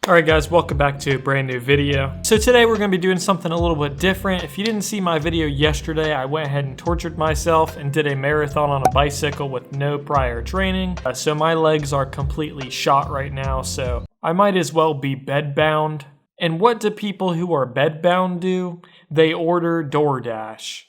Alright guys, welcome back to a brand new video. So today we're going to be doing something a little bit different. If you didn't see my video yesterday, I went ahead and tortured myself and did a marathon on a bicycle with no prior training. So my legs are completely shot right now, so I might as well be bedbound. And what do people who are bedbound do? They order DoorDash.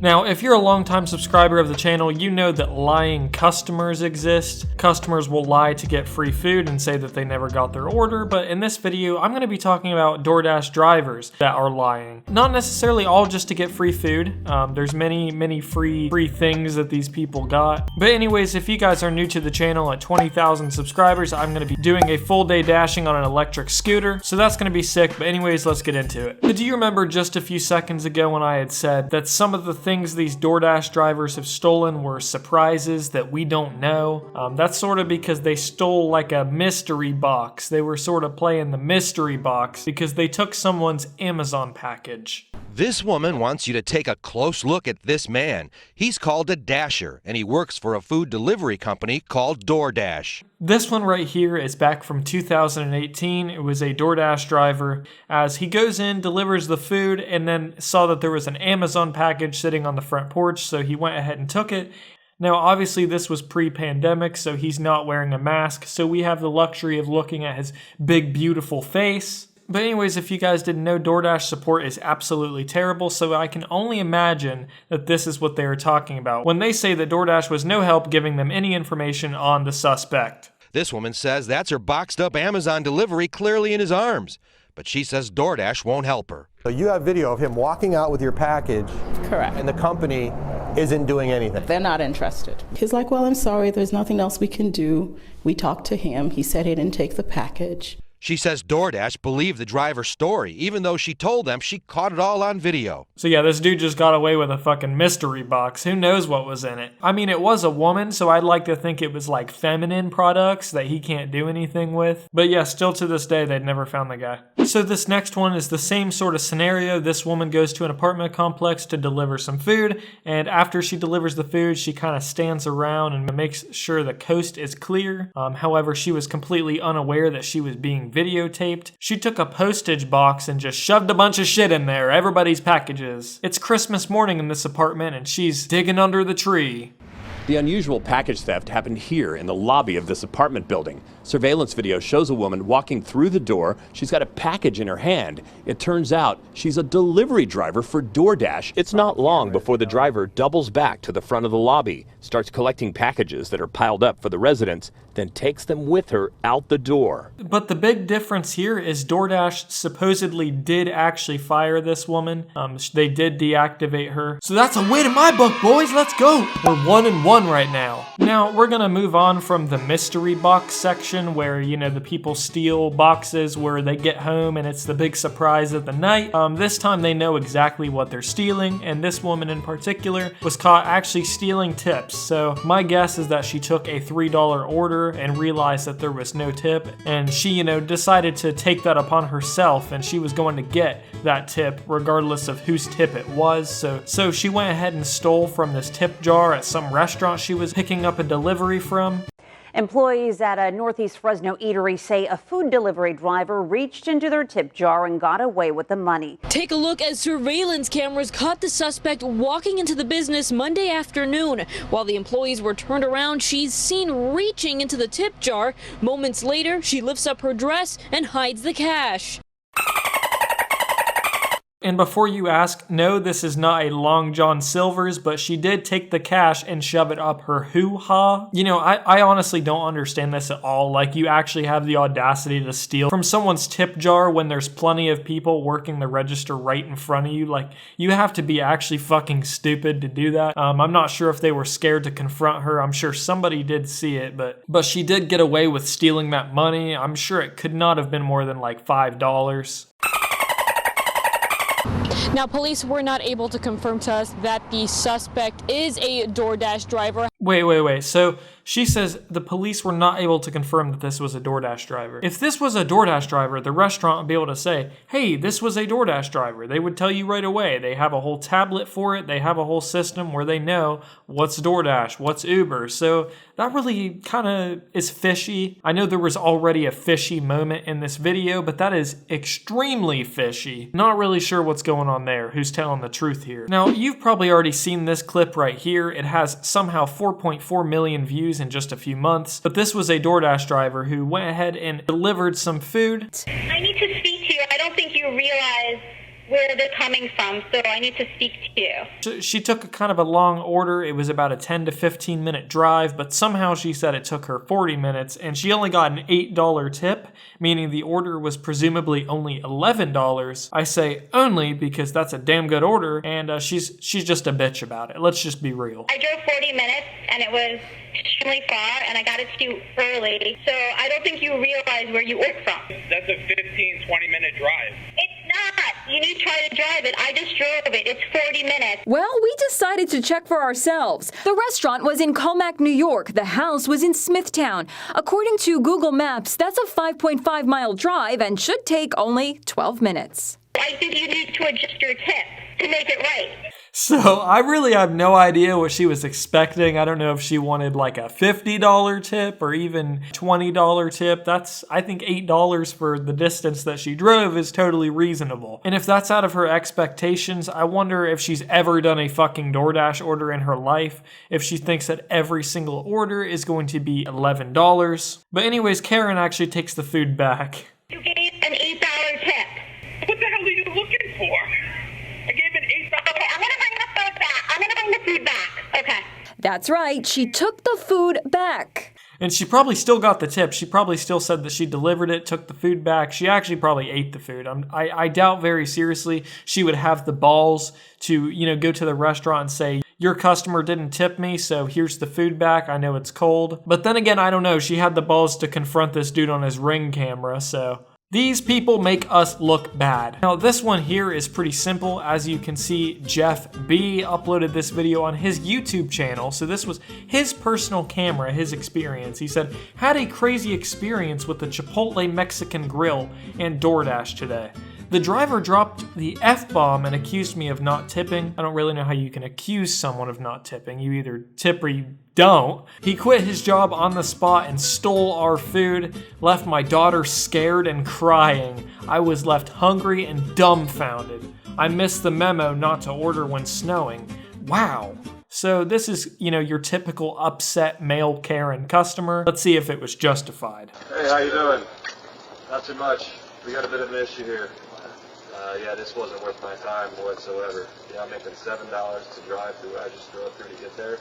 Now, if you're a longtime subscriber of the channel, you know that lying customers exist. Customers will lie to get free food and say that they never got their order, but in this video, I'm going to be talking about DoorDash drivers that are lying. Not necessarily all just to get free food. There's many free things that these people got. But anyways, if you guys are new to the channel at 20,000 subscribers, I'm going to be doing a full day dashing on an electric scooter, so that's going to be sick. But anyways, let's get into it. But do you remember just a few seconds ago when I had said that some of the things these DoorDash drivers have stolen were surprises that we don't know? That's sort of because they stole like a mystery box. They were sort of playing the mystery box because they took someone's Amazon package. This woman wants you to take a close look at this man. He's called a Dasher, and he works for a food delivery company called DoorDash. This one right here is back from 2018. It was a DoorDash driver as he goes in, delivers the food, and then saw that there was an Amazon package sitting on the front porch, so he went ahead and took it. Now, obviously, this was pre-pandemic, so he's not wearing a mask, so we have the luxury of looking at his big, beautiful face. But anyways, if you guys didn't know, DoorDash support is absolutely terrible, so I can only imagine that this is what they were talking about when they say that DoorDash was no help giving them any information on the suspect. This woman says that's her boxed up Amazon delivery clearly in his arms, but she says DoorDash won't help her. So you have video of him walking out with your package. Correct. And the company isn't doing anything. They're not interested. He's like, well, I'm sorry, there's nothing else we can do. We talked to him. He said he didn't take the package. She says DoorDash believed the driver's story, even though she told them she caught it all on video. So yeah, this dude just got away with a fucking mystery box. Who knows what was in it? I mean, it was a woman, so I'd like to think it was like feminine products that he can't do anything with. But yeah, still to this day, they'd never found the guy. So this next one is the same sort of scenario. This woman goes to an apartment complex to deliver some food, and after she delivers the food, she kind of stands around and makes sure the coast is clear. However, she was completely unaware that she was being videotaped. She took a postage box and just shoved a bunch of shit in there, everybody's packages. It's Christmas morning in this apartment and she's digging under the tree. The unusual package theft happened here in the lobby of this apartment building. Surveillance video shows a woman walking through the door. She's got a package in her hand. It turns out she's a delivery driver for DoorDash. It's not long before the driver doubles back to the front of the lobby, starts collecting packages that are piled up for the residents, then takes them with her out the door. But the big difference here is DoorDash supposedly did actually fire this woman. They did deactivate her. So that's a win in my book, boys. Let's go. We're 1-1 right now. Now, we're gonna move on from the mystery box section where, you know, the people steal boxes where they get home and it's the big surprise of the night. This time they know exactly what they're stealing, and this woman in particular was caught actually stealing tips. So my guess is that she took a $3 order and realized that there was no tip, and she, you know, decided to take that upon herself, and she was going to get that tip regardless of whose tip it was. So she went ahead and stole from this tip jar at some restaurant she was picking up a delivery from. Employees at a Northeast Fresno eatery say a food delivery driver reached into their tip jar and got away with the money. Take a look as surveillance cameras caught the suspect walking into the business Monday afternoon. While the employees were turned around, she's seen reaching into the tip jar. Moments later, she lifts up her dress and hides the cash. And before you ask, no, this is not a Long John Silver's, but she did take the cash and shove it up her hoo-ha. You know, I honestly don't understand this at all. Like, you actually have the audacity to steal from someone's tip jar when there's plenty of people working the register right in front of you. Like, you have to be actually fucking stupid to do that. I'm not sure if they were scared to confront her. I'm sure somebody did see it, but she did get away with stealing that money. I'm sure it could not have been more than like $5. Now, police were not able to confirm to us that the suspect is a DoorDash driver. Wait. So she says the police were not able to confirm that this was a DoorDash driver. If this was a DoorDash driver, the restaurant would be able to say, hey, this was a DoorDash driver. They would tell you right away. They have a whole tablet for it. They have a whole system where they know what's DoorDash, what's Uber. So that really kind of is fishy. I know there was already a fishy moment in this video, but that is extremely fishy. Not really sure what's going on there. Who's telling the truth here? Now, you've probably already seen this clip right here. It has somehow 4.4 million views in just a few months, but this was a DoorDash driver who went ahead and delivered some food. I need to speak to you. I don't think you realize where they're coming from, so I need to speak to you. She took a kind of a long order. It was about a 10 to 15 minute drive, but somehow she said it took her 40 minutes, and she only got an $8 tip, meaning the order was presumably only $11. I say only because that's a damn good order, and she's just a bitch about it. Let's just be real. I drove 40 minutes, and it was extremely far, and I got it to you early, so I don't think you realize where you work from. That's a 15, 20-minute drive. It's not. You need to try to drive it. I just drove it. It's 40 minutes. Well, we decided to check for ourselves. The restaurant was in Comac, New York. The house was in Smithtown. According to Google Maps, that's a 5.5-mile drive and should take only 12 minutes. I think you need to adjust your tip to make it right. So I really have no idea what she was expecting. I don't know if she wanted like a $50 tip or even $20 tip. That's, I think $8 for the distance that she drove is totally reasonable. And if that's out of her expectations, I wonder if she's ever done a fucking DoorDash order in her life, if she thinks that every single order is going to be $11. But anyways, Karen actually takes the food back. You gave an $8 tip. What the hell are you looking for? I gave an $8. Okay, I'm going to bring the food back. I'm going to bring the food back. Okay. That's right. She took the food back. And she probably still got the tip. She probably still said that she delivered it, took the food back. She actually probably ate the food. I doubt very seriously she would have the balls to, go to the restaurant and say, your customer didn't tip me, so here's the food back. I know it's cold. But then again, I don't know. She had the balls to confront this dude on his Ring camera, so... These people make us look bad. Now this one here is pretty simple. As you can see, Jeff B uploaded this video on his YouTube channel. So this was his personal camera, his experience. He said, had a crazy experience with the Chipotle Mexican grill and DoorDash today. The driver dropped the F-bomb and accused me of not tipping. I don't really know how you can accuse someone of not tipping. You either tip or you don't. He quit his job on the spot and stole our food, left my daughter scared and crying. I was left hungry and dumbfounded. I missed the memo not to order when snowing. Wow. So this is, your typical upset male Karen customer. Let's see if it was justified. Hey, how you doing? Not too much. We got a bit of an issue here. Yeah, this wasn't worth my time whatsoever. Yeah, I'm making $7 to drive through. I just drove through to get there.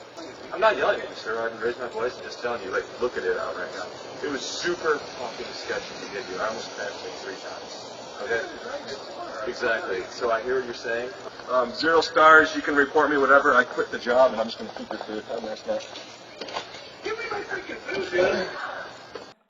I'm not yelling at you, sir. I can raise my voice and just telling you, look at it out right now. It was super fucking sketchy to get you. I almost crashed like 3 times. Okay? Exactly. So I hear what you're saying. 0 stars. You can report me, whatever. I quit the job and I'm just going to keep your food. Have a nice night. Give me my freaking food, dude.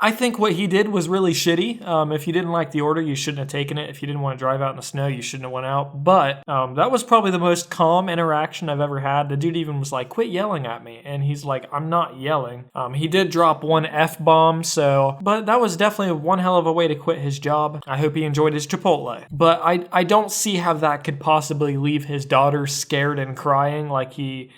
I think what he did was really shitty. If you didn't like the order, you shouldn't have taken it. If you didn't want to drive out in the snow, you shouldn't have went out. But that was probably the most calm interaction I've ever had. The dude even was like, quit yelling at me. And he's like, I'm not yelling. He did drop one F-bomb, but that was definitely one hell of a way to quit his job. I hope he enjoyed his Chipotle. But I don't see how that could possibly leave his daughter scared and crying like he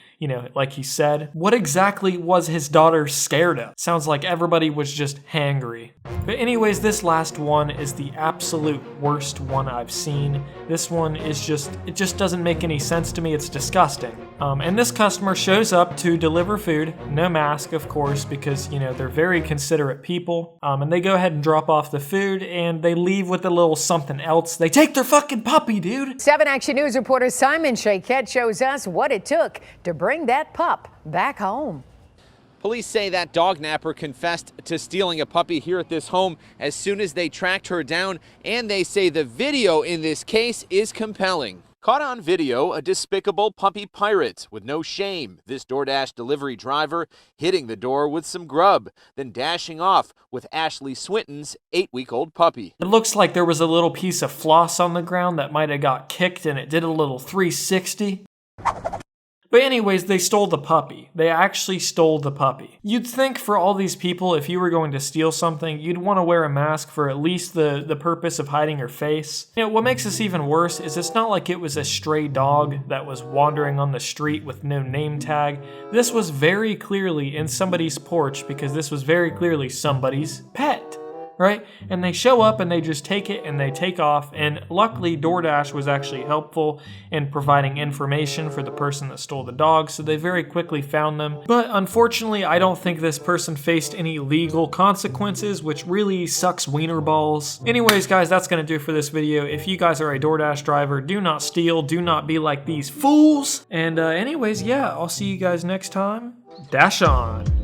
said. What exactly was his daughter scared of? Sounds like everybody was just hangry. But anyways, this last one is the absolute worst one I've seen. This one is it just doesn't make any sense to me. It's disgusting. And this customer shows up to deliver food, no mask, of course, because, they're very considerate people. And they go ahead and drop off the food and they leave with a little something else. They take their fucking puppy, dude. 7 Action News reporter Simon Shakette shows us what it took to bring that pup back home. Police say that dog napper confessed to stealing a puppy here at this home as soon as they tracked her down, and they say the video in this case is compelling. Caught on video, a despicable puppy pirate with no shame. This DoorDash delivery driver hitting the door with some grub, then dashing off with Ashley Swinton's 8-week-old puppy. It looks like there was a little piece of floss on the ground that might have got kicked and it did a little 360. But anyways, they stole the puppy. They actually stole the puppy. You'd think for all these people, if you were going to steal something, you'd want to wear a mask for at least the purpose of hiding your face. You know, what makes this even worse is it's not like it was a stray dog that was wandering on the street with no name tag. This was very clearly in somebody's porch because this was very clearly somebody's pet. Right? And they show up and they just take it and they take off. And luckily, DoorDash was actually helpful in providing information for the person that stole the dog, so they very quickly found them. But unfortunately, I don't think this person faced any legal consequences, which really sucks wiener balls. Anyways, guys, that's gonna do it for this video. If you guys are a DoorDash driver, do not steal, do not be like these fools. And anyways, yeah, I'll see you guys next time. Dash on.